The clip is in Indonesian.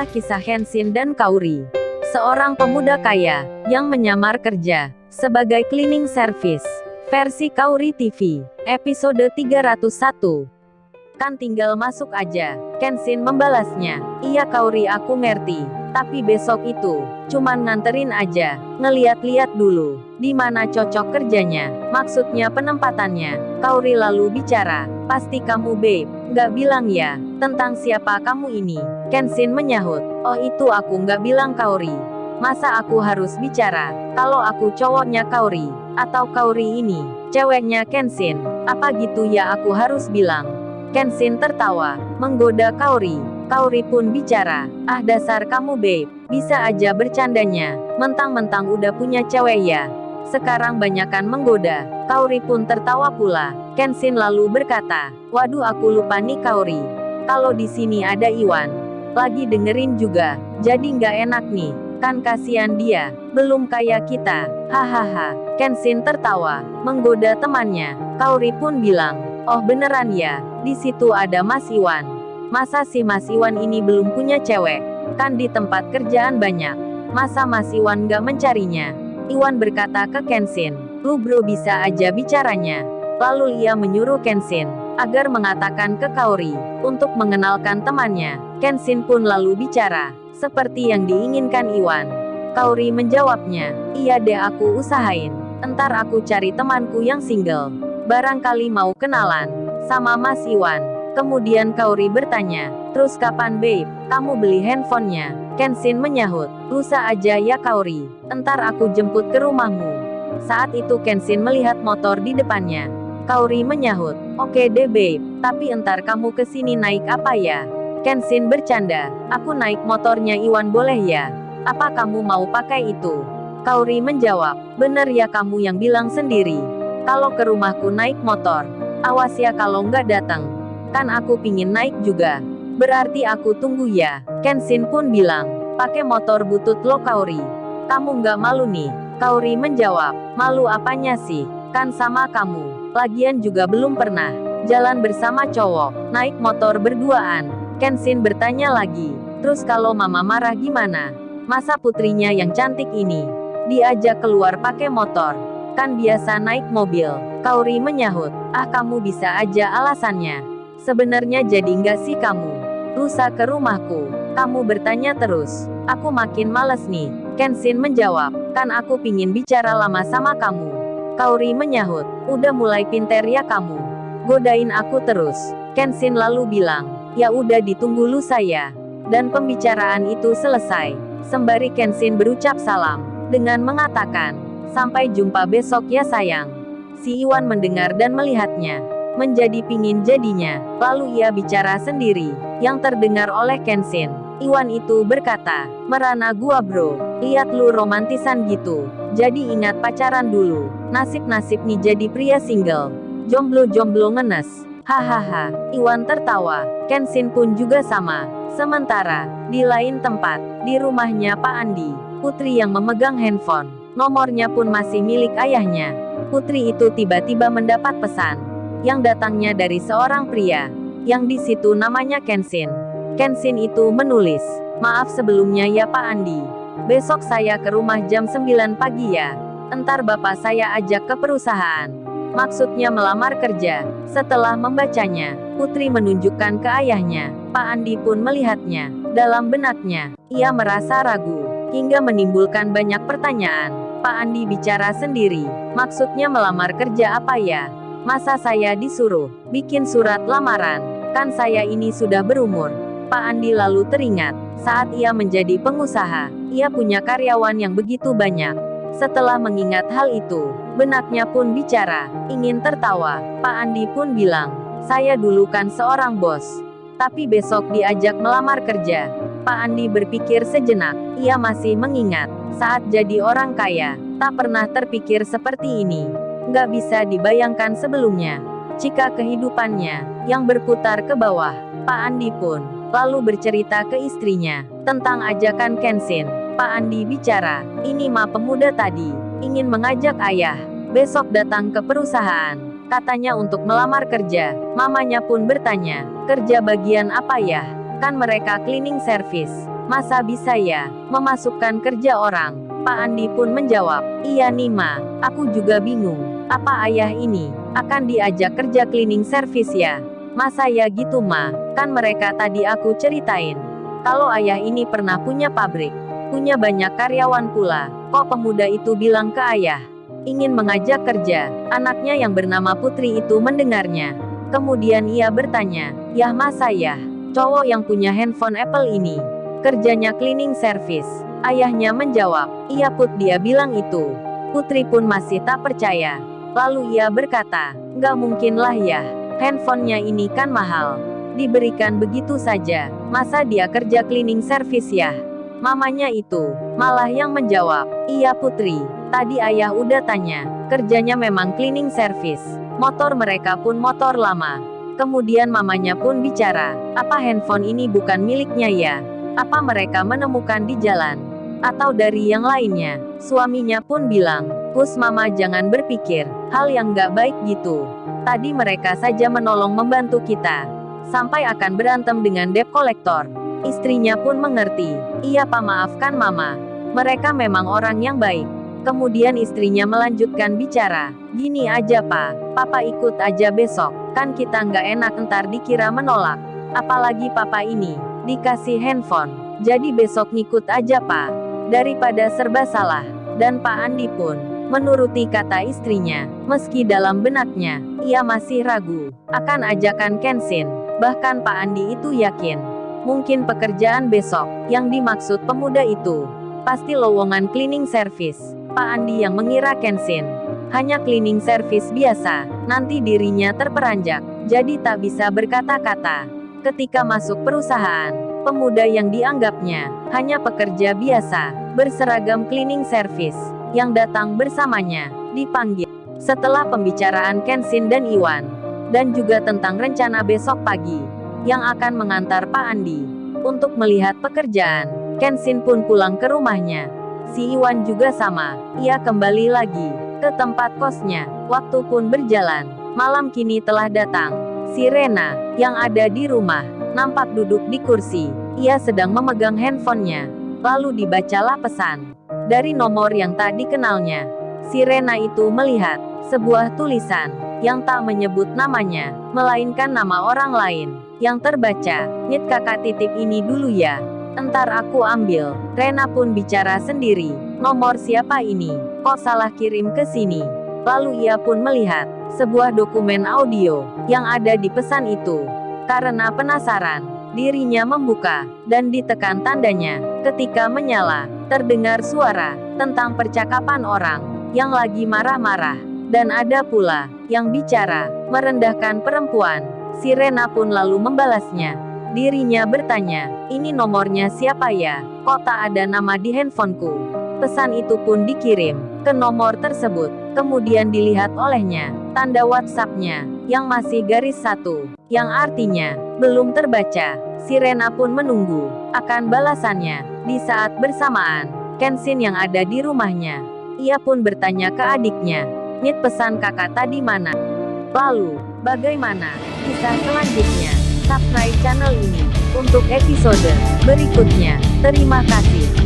adalah kisah Kenshin dan Kaori, seorang pemuda kaya yang menyamar kerja sebagai cleaning service. Versi Kaori TV, episode 301. Kan tinggal masuk aja, Kenshin membalasnya. Iya Kaori, aku ngerti, tapi besok itu cuman nganterin aja, ngeliat-liat dulu di mana cocok kerjanya, maksudnya penempatannya. Kaori lalu bicara, pasti kamu babe, nggak bilang ya tentang siapa kamu ini. Kenshin menyahut, oh itu aku nggak bilang Kaori. Masa aku harus bicara kalau aku cowoknya Kaori, atau Kaori ini ceweknya Kenshin? Apa gitu ya aku harus bilang? Kenshin tertawa, menggoda Kaori. Kaori pun bicara, ah dasar kamu babe, bisa aja bercandanya, mentang-mentang udah punya cewek ya. Sekarang banyakan menggoda. Kaori pun tertawa pula. Kenshin lalu berkata, waduh aku lupa nih Kaori, kalau di sini ada Iwan lagi dengerin juga, jadi nggak enak nih, kan kasihan dia, belum kayak kita, hahaha. Kenshin tertawa, menggoda temannya. Kaori pun bilang, oh beneran ya, di situ ada Mas Iwan. Masa sih Mas Iwan ini belum punya cewek? Kan di tempat kerjaan banyak, masa Mas Iwan nggak mencarinya? Iwan berkata ke Kenshin, lu bro bisa aja bicaranya. Lalu ia menyuruh Kenshin agar mengatakan ke Kaori untuk mengenalkan temannya. Kenshin pun lalu bicara, seperti yang diinginkan Iwan. Kaori menjawabnya, iya deh aku usahain, entar aku cari temanku yang single, barangkali mau kenalan sama Mas Iwan. Kemudian Kaori bertanya, terus kapan babe, kamu beli handphonenya? Kenshin menyahut, lusa aja ya Kaori, entar aku jemput ke rumahmu. Saat itu Kenshin melihat motor di depannya. Kaori menyahut, oke deh babe, tapi entar kamu kesini naik apa ya? Kenshin bercanda, aku naik motornya Iwan boleh ya? Apa kamu mau pakai itu? Kaori menjawab, bener ya kamu yang bilang sendiri, kalau ke rumahku naik motor, awas ya kalau nggak datang. Kan aku pingin naik juga. Berarti aku tunggu ya. Kenshin pun bilang, pakai motor butut lo Kaori, kamu nggak malu nih? Kaori menjawab, malu apanya sih? Kan sama kamu, lagian juga belum pernah jalan bersama cowok, naik motor berduaan. Kenshin bertanya lagi, terus kalau mama marah gimana? Masa putrinya yang cantik ini diajak keluar pakai motor? Kan biasa naik mobil. Kaori menyahut, ah kamu bisa aja alasannya. Sebenarnya jadi nggak sih kamu lusa ke rumahku? Kamu bertanya terus, aku makin males nih. Kenshin menjawab, kan aku pingin bicara lama sama kamu. Kaori menyahut, udah mulai pinter ya kamu, godain aku terus. Kenshin lalu bilang, ya udah ditunggu lusa ya. Dan pembicaraan itu selesai. Sembari Kenshin berucap salam dengan mengatakan, sampai jumpa besok ya sayang. Si Iwan mendengar dan melihatnya, menjadi pingin jadinya. Lalu ia bicara sendiri, yang terdengar oleh Kenshin. Iwan itu berkata, merana gua bro, lihat lu romantisan gitu, jadi ingat pacaran dulu. Nasib-nasib nih jadi pria single, jomblo-jomblo ngenes. Hahaha. Iwan tertawa. Kenshin pun juga sama. Sementara di lain tempat, di rumahnya Pak Andi, putri yang memegang handphone, nomornya pun masih milik ayahnya. Putri itu tiba-tiba mendapat pesan yang datangnya dari seorang pria yang di situ namanya Kenshin. Kenshin itu menulis, maaf sebelumnya ya Pak Andi, besok saya ke rumah jam 9 pagi ya. Entar bapak saya ajak ke perusahaan, maksudnya melamar kerja. Setelah membacanya, putri menunjukkan ke ayahnya. Pak Andi pun melihatnya. Dalam benaknya, ia merasa ragu, hingga menimbulkan banyak pertanyaan. Pak Andi bicara sendiri, maksudnya melamar kerja apa ya? Masa saya disuruh bikin surat lamaran? Kan saya ini sudah berumur. Pak Andi lalu teringat, saat ia menjadi pengusaha, ia punya karyawan yang begitu banyak. Setelah mengingat hal itu, benaknya pun bicara, ingin tertawa. Pak Andi pun bilang, saya dulu kan seorang bos, tapi besok diajak melamar kerja. Pak Andi berpikir sejenak, ia masih mengingat, saat jadi orang kaya, tak pernah terpikir seperti ini. Nggak bisa dibayangkan sebelumnya, jika kehidupannya yang berputar ke bawah. Pak Andi pun lalu bercerita ke istrinya tentang ajakan Kenshin. Pak Andi bicara, ini mah pemuda tadi ingin mengajak ayah besok datang ke perusahaan, katanya untuk melamar kerja. Mamanya pun bertanya, kerja bagian apa ya? Kan mereka cleaning service. Masa bisa ya, memasukkan kerja orang? Pak Andi pun menjawab, iya nih Ma, aku juga bingung. Apa ayah ini akan diajak kerja cleaning service ya? Masa ya gitu Ma, kan mereka tadi aku ceritain. Kalau ayah ini pernah punya pabrik, punya banyak karyawan pula. Kok pemuda itu bilang ke ayah, ingin mengajak kerja. Anaknya yang bernama Putri itu mendengarnya. Kemudian ia bertanya, yah masa ya, cowok yang punya handphone Apple ini kerjanya cleaning service? Ayahnya menjawab, iya Put, dia bilang itu. Putri pun masih tak percaya. Lalu ia berkata, nggak mungkin lah ya, handphonenya ini kan mahal. Diberikan begitu saja, masa dia kerja cleaning service ya? Mamanya itu malah yang menjawab, iya Putri, tadi ayah udah tanya, kerjanya memang cleaning service. Motor mereka pun motor lama. Kemudian mamanya pun bicara, apa handphone ini bukan miliknya ya? Apa mereka menemukan di jalan? Atau dari yang lainnya? Suaminya pun bilang, Hus Mama jangan berpikir hal yang nggak baik gitu. Tadi mereka saja menolong membantu kita, sampai akan berantem dengan debt collector. Istrinya pun mengerti, iya Pak, maafkan Mama. Mereka memang orang yang baik. Kemudian istrinya melanjutkan bicara, gini aja Pak, Papa ikut aja besok, kan kita nggak enak ntar dikira menolak. Apalagi Papa ini dikasih handphone, jadi besok ngikut aja Pak, daripada serba salah. Dan Pak Andi pun menuruti kata istrinya, meski dalam benaknya ia masih ragu akan ajakan Kenshin. Bahkan Pak Andi itu yakin, mungkin pekerjaan besok yang dimaksud pemuda itu pasti lowongan cleaning service. Pak Andi yang mengira Kenshin hanya cleaning service biasa, nanti dirinya terperanjak, jadi tak bisa berkata-kata. Ketika masuk perusahaan, pemuda yang dianggapnya hanya pekerja biasa, berseragam cleaning service, yang datang bersamanya, dipanggil. Setelah pembicaraan Kenshin dan Iwan, dan juga tentang rencana besok pagi, yang akan mengantar Pak Andi untuk melihat pekerjaan, Kenshin pun pulang ke rumahnya. Si Iwan juga sama, ia kembali lagi ke tempat kosnya. Waktu pun berjalan, malam kini telah datang. Si Rena, yang ada di rumah, nampak duduk di kursi. Ia sedang memegang handphonenya. Lalu dibacalah pesan dari nomor yang tak dikenalnya. Si Rena itu melihat sebuah tulisan yang tak menyebut namanya, melainkan nama orang lain. Yang terbaca, "Nyet kakak titip ini dulu ya. Entar aku ambil." Rena pun bicara sendiri, nomor siapa ini? Kok salah kirim ke sini? Lalu ia pun melihat sebuah dokumen audio yang ada di pesan itu. Karena penasaran, dirinya membuka dan ditekan tandanya. Ketika menyala, terdengar suara tentang percakapan orang yang lagi marah-marah, dan ada pula yang bicara merendahkan perempuan. Si Rena pun lalu membalasnya. Dirinya bertanya, ini nomornya siapa ya? Kok tak ada nama di handphoneku? Pesan itu pun dikirim ke nomor tersebut. Kemudian dilihat olehnya tanda WhatsApp-nya yang masih garis satu, yang artinya belum terbaca. Si Rena pun menunggu akan balasannya. Di saat bersamaan, Kenshin yang ada di rumahnya, ia pun bertanya ke adiknya, Nyet, pesan kakak tadi mana? Lalu, bagaimana kisah selanjutnya? Subscribe channel ini untuk episode berikutnya. Terima kasih.